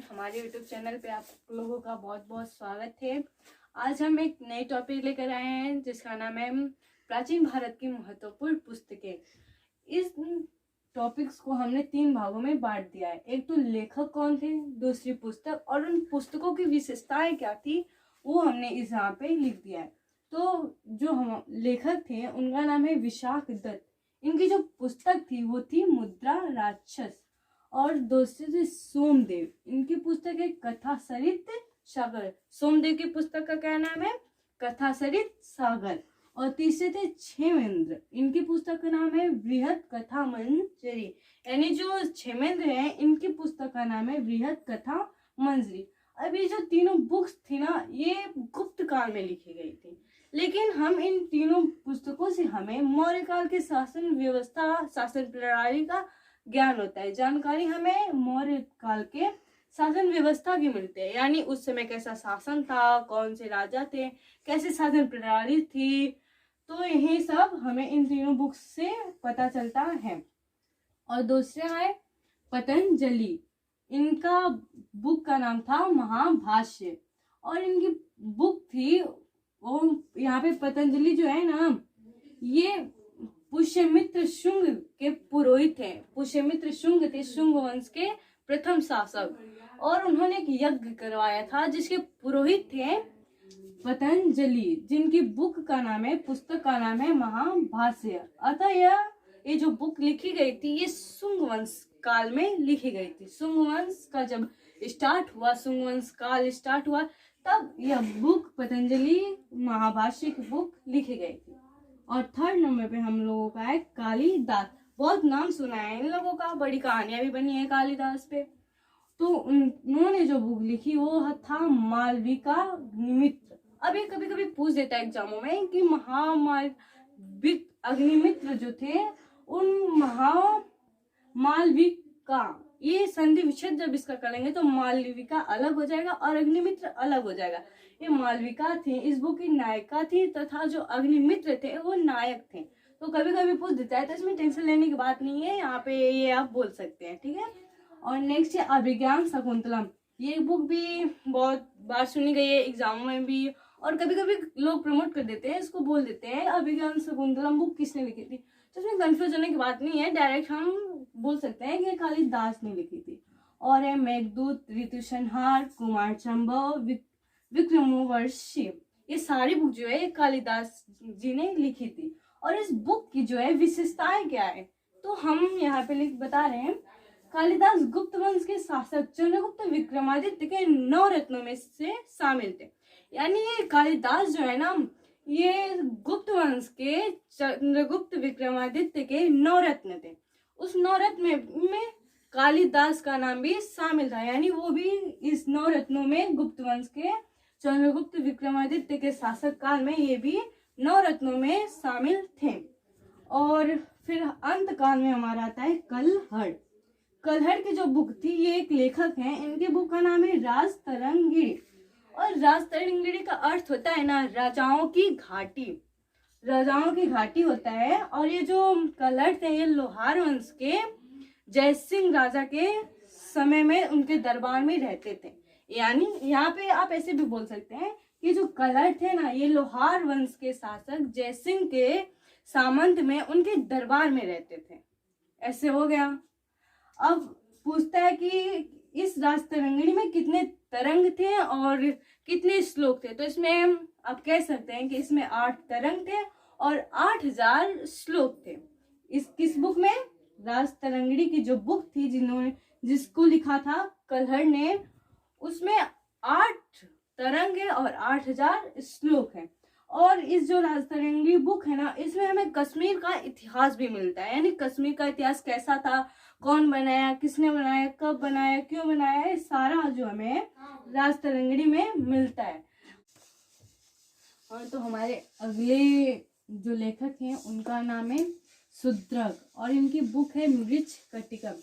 Friend, हमारे YouTube channel पे आप लोगों का बहुत बहुत स्वागत है। आज हम एक नई टॉपिक लेकर आए हैं जिसका नाम है प्राचीन भारत की महत्वपूर्ण पुस्तकें। इस टॉपिक्स को हमने 3 भागों में बांट दिया है। एक तो लेखक कौन थे, दूसरी पुस्तक और उन पुस्तकों की विशेषताएं क्या थी वो हमने इस यहाँ पे लिख दिया है। तो जो हम लेखक थे उनका नाम है विशाख दत्त। इनकी जो पुस्तक थी वो थी मुद्रा राक्षस। और दूसरे थे सोमदेव, इनकी पुस्तक है कथा सरित सागर। सोमदेव की पुस्तक का क्या नाम है? कथा सरित सागर। और तीसरे थे क्षेमेंद्र, इनकी पुस्तक का नाम है बृहद कथा मंजरी। यानी जो क्षेमेंद्र है इनकी पुस्तक का नाम है बृहद कथा मंजरी। अब ये जो तीनों बुक्स थी ना ये गुप्त काल में लिखी गई थी, लेकिन हम इन तीनों पुस्तकों से हमें मौर्य काल के शासन व्यवस्था, शासन प्रणाली का ज्ञान होता है। जानकारी हमें मौर्य काल के शासन व्यवस्था की मिलती है, यानी उस समय कैसा शासन था, कौन से राजा थे, कैसे शासन प्रणाली थी। तो यही सब हमें इन तीनों बुक्स से पता चलता है। और दूसरा है पतंजलि, इनका बुक का नाम था महाभाष्य। और इनकी बुक थी वो, यहाँ पे पतंजलि जो है ना ये पुष्यमित्र शुंग के पुरोहित थे। पुष्यमित्र शुंग थे शुंग वंश के प्रथम शासक, और उन्होंने एक यज्ञ करवाया था जिसके पुरोहित थे पतंजलि, जिनकी बुक का नाम है, पुस्तक का नाम है महाभाष्य। अतः ये जो बुक लिखी गई थी ये शुंग वंश काल में लिखी गई थी। शुंग वंश का जब स्टार्ट हुआ, शुंग वंश काल स्टार्ट हुआ, तब यह बुक पतंजलि महाभाष्य की बुक लिखी गई थी। और 3rd नंबर पे हम लोगों का है कालिदास। बहुत नाम सुना है इन लोगों का, बड़ी कहानियां भी बनी है कालिदास पे। तो उन्होंने जो बुक लिखी वो था मालविका अग्निमित्र। अब ये कभी कभी पूछ देता है एग्जामों में कि महामालविक अग्निमित्र जो थे उन मालविका, ये संधि विच्छेद जब इसका करेंगे तो मालविका अलग हो जाएगा और अग्निमित्र अलग हो जाएगा। ये मालविका थी, इस बुक की नायिका थी, तथा जो अग्निमित्र थे वो नायक थे। तो कभी कभी पूछ देता है, तो इसमें टेंशन लेने की बात नहीं है, यहाँ पे ये आप बोल सकते हैं, ठीक है। और नेक्स्ट है अभिज्ञान शकुंतलम। ये बुक भी बहुत बार सुनी गई है एग्जामों में भी, और कभी कभी लोग प्रमोट कर देते हैं, इसको बोल देते हैं अभिज्ञान शकुंतलम बुक किसने लिखी थी। तो इसमें कंफ्यूज होने की बात नहीं है, डायरेक्ट हम बोल सकते हैं कि कालिदास ने लिखी थी। और है मेघदूत, ऋतुसंहार, कुमार संभव, विक्रमोर्वशी। ये सारी बुक जो है कालिदास जी ने लिखी थी। और इस बुक की जो है विशेषताएं क्या है तो हम यहाँ पे बता रहे हैं। कालिदास गुप्त वंश के शासक चंद्रगुप्त विक्रमादित्य के 9 रत्नों में से शामिल थे। यानी ये कालिदास जो है ना ये गुप्त वंश के चंद्रगुप्त विक्रमादित्य के 9 रत्न थे। उस 9 रत्न में कालिदास का नाम भी शामिल था, यानी वो भी इस 9 रत्नों में गुप्त वंश के चंद्रगुप्त विक्रमादित्य के शासक काल में ये भी 9 रत्नों में शामिल थे। और फिर अंत काल में हमारा आता है कलहड़। कलहड़ की जो बुक थी ये एक लेखक हैं, इनके बुक का नाम है राजतरंगिणी। और राजतरंगिणी का अर्थ होता है ना राजाओं की घाटी, राजाओं की घाटी होता है। और ये जो कलहड़ थे ये लोहार वंश के जयसिंह राजा के समय में उनके दरबार में रहते थे। यानी यहाँ पे आप ऐसे भी बोल सकते हैं कि जो कलहड़ थे ना ये लोहार वंश के शासक जयसिंह के सामंत में उनके दरबार में रहते थे। ऐसे हो गया। अब पूछता है कि इस राजतरंगिणी में कितने तरंग थे और कितने श्लोक थे। तो इसमें आप कह सकते हैं कि इसमें 8 तरंग थे और 8000 श्लोक थे। इस किस बुक में? राजतरंगिणी की जो बुक थी जिसको लिखा था कलहड़ ने, उसमें 8 तरंग है और 8000 श्लोक है। और इस जो राजतरंगिणी बुक है ना इसमें हमें कश्मीर का इतिहास भी मिलता है, यानी कश्मीर का इतिहास कैसा था, कौन बनाया, किसने बनाया, कब बनाया, क्यों बनाया, ये सारा जो हमें राजतरंगिणी में मिलता है। और तो हमारे अगले जो लेखक हैं उनका नाम है शूद्रक, और इनकी बुक है मृच्छकटिकम।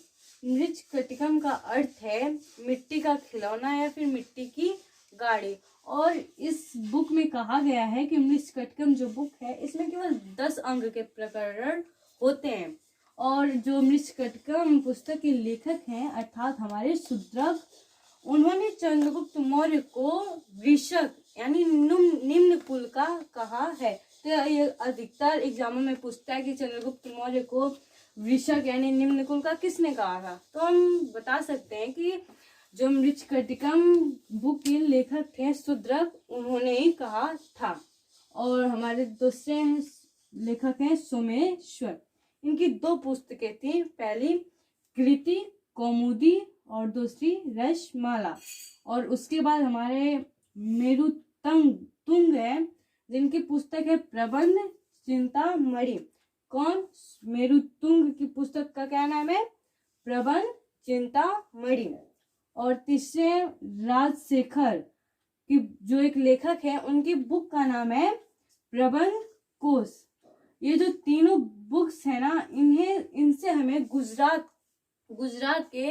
मृच्छकटिकम का अर्थ है मिट्टी का खिलौना या फिर मिट्टी की गाड़ी। और इस बुक में कहा गया है कि मृच्छकटिकम जो बुक है इसमें केवल 10 अंक के प्रकरण होते हैं। और जो मृच्छकटिकम पुस्तक के लेखक हैं अर्थात हमारे शूद्रक, उन्होंने चंद्रगुप्त मौर्य को वृषक यानी निम्न कुल का कहा है। तो ये अधिकतर एग्जामों में पूछता है कि चंद्रगुप्त मौर्य को वृषक यानी निम्न कुल का किसने कहा था। तो हम बता सकते हैं कि जो मृच्छकटिकम बुक के लेखक थे शूद्रक, उन्होंने ही कहा था। और हमारे दूसरे लेखक हैं सोमेश्वर। इनकी 2 पुस्तकें थी, पहली कृति कौमुदी और दूसरी रसमाला। और उसके बाद हमारे मेरुतुंग है, जिनकी पुस्तक है प्रबंध चिंतामणि। कौन? मेरुतुंग की पुस्तक का क्या नाम है? प्रबंध चिंतामणि। और तीसरे राजशेखर की जो एक लेखक है, उनकी बुक का नाम है प्रबंध कोश। ये जो तीनों बुक्स है ना, इनसे हमें गुजरात के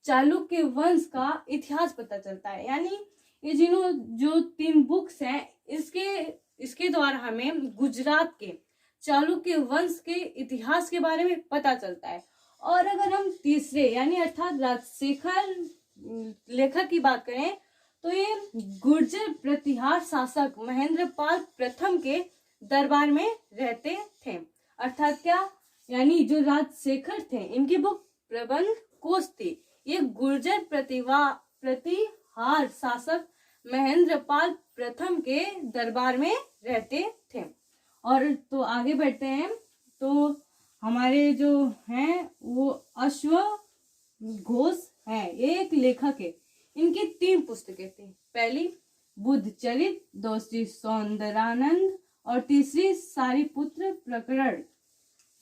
चालुक्य वंश का इतिहास पता चलता है। यानी ये जो 3 बुक्स हैं, इसके द्वारा हमें गुजरात के चालुक्य वंश के इतिहास के बारे में पता चलता है। और अगर हम तीसरे यानी अर्थात राजशेखर लेखक की बात करें, तो ये गुर्जर प्रतिहार शासक महेंद्रपाल प्रथम के दरबार में रहते थे। अर्थात क्या? यानी जो राजशेखर थे, इनकी बुक प्रबंध कोश थी। ये गुर्जर प्रतिहार शासक महेंद्रपाल प्रथम के दरबार में रहते थे। और तो आगे बढ़ते हैं। तो हमारे जो हैं वो अश्वघोष हैं, ये एक लेखक है। इनकी 3 पुस्तकें थी, पहली बुद्धचरित, दूसरी सौंदरानंद और तीसरी सारिपुत्र प्रकरण।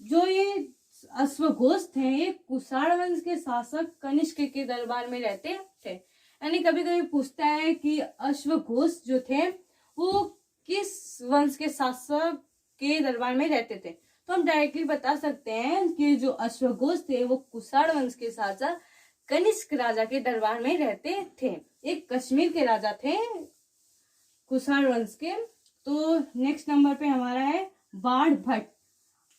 जो ये अश्वघोष थे, ये कुषाण वंश के शासक कनिष्क के दरबार में रहते थे। यानी कभी कभी पूछता है कि अश्वघोष जो थे वो किस वंश के शासक के दरबार में रहते थे। तो हम डायरेक्टली बता सकते हैं कि जो अश्वघोष थे वो कुषाण वंश के शासक कनिष्क राजा के दरबार में रहते थे। एक कश्मीर के राजा थे कुषाण वंश के। तो नेक्स्ट नंबर पे हमारा है बाण भट्ट।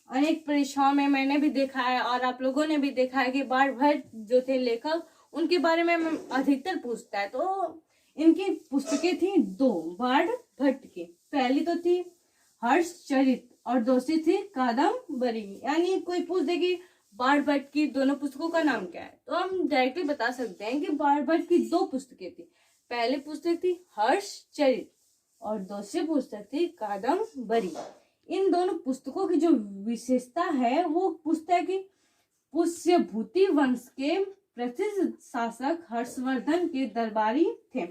अनेक परीक्षाओं में मैंने भी देखा है और आप लोगों ने भी देखा है कि बाण भट्ट जो थे लेखक, उनके बारे में अधिकतर पूछता है। तो इनकी पुस्तकें थी 2 बाण भट्ट की। पहली तो थी हर्षचरित और दूसरी थी कादम्बरी। यानी कोई पूछ दे कि बाण भट्ट की दोनों पुस्तकों का नाम क्या है, तो हम डायरेक्टली बता सकते हैं कि बाण भट्ट की 2 पुस्तकें थी। पहली पुस्तक थी हर्षचरित और दूसरी पुस्तक थी कादम्बरी। इन दोनों पुस्तकों की जो विशेषता है वो पुस्तक की पुष्यभूति वंश के प्रसिद्ध शासक हर्षवर्धन के दरबारी थे।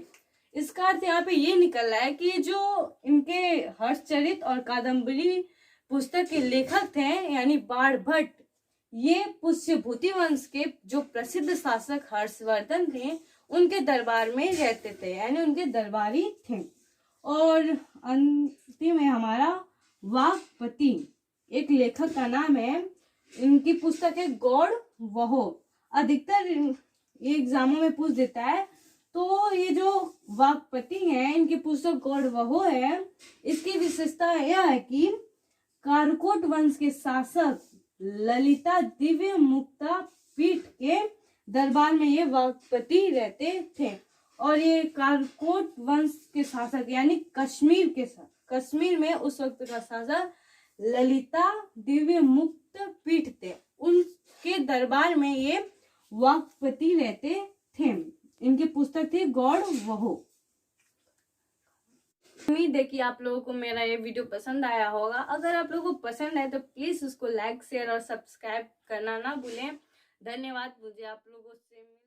इसका अर्थ यहाँ पे ये निकल रहा है कि जो इनके हर्षचरित और कादम्बरी पुस्तक के लेखक थे यानी बाण भट्ट, ये पुष्यभूति वंश के जो प्रसिद्ध शासक हर्षवर्धन थे उनके दरबार में रहते थे, यानी उनके दरबारी थे। और अंतिम है हमारा वाकपति, एक लेखक का नाम है। इनकी पुस्तक है गौड़ वहो। अधिकतर ये एग्जामों में पूछ देता है। तो ये जो वाकपति हैं, इनकी पुस्तक गौड़ वहो है। इसकी विशेषता यह है कि कारकोट वंश के शासक ललिता दिव्य मुक्ता पीठ के दरबार में ये वाकपति रहते थे। और ये कारकोट वंश के शासक यानी कश्मीर में उस वक्त का शासक ललिता दिव्य मुक्त पीठ थे, उनके दरबार में ये वाकपति रहते थे। इनकी पुस्तक थी गौड़ वहो। उम्मीद है कि आप लोगों को मेरा ये वीडियो पसंद आया होगा। अगर आप लोगों को पसंद आए तो प्लीज उसको लाइक शेयर और सब्सक्राइब करना ना भूलें। धन्यवाद। मुझे आप लोगों से